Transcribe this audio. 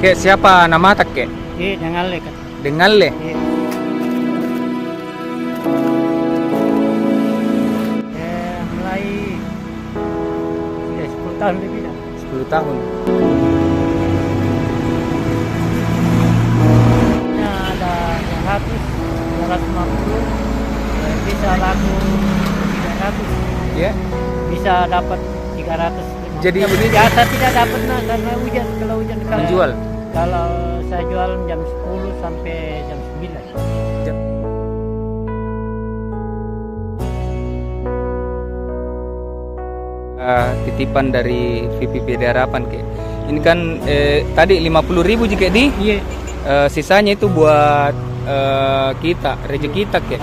Kek siapa nama tak kek? Dengan le kan. Dengan le. Mulai 10 tahun lebih dah. 10 tahun. Ada 200, 250, bisa laku 300, Ya. bisa dapat 300. Jadi begini biasa tidak dapat karena hujan. Kalau hujan menjual. Kalau saya jual jam 10 sampai jam 9. Titipan dari VPPD Harapan kek. Ini kan tadi 50.000 jika di. Iya. Sisanya itu buat kita, rezeki kita kek.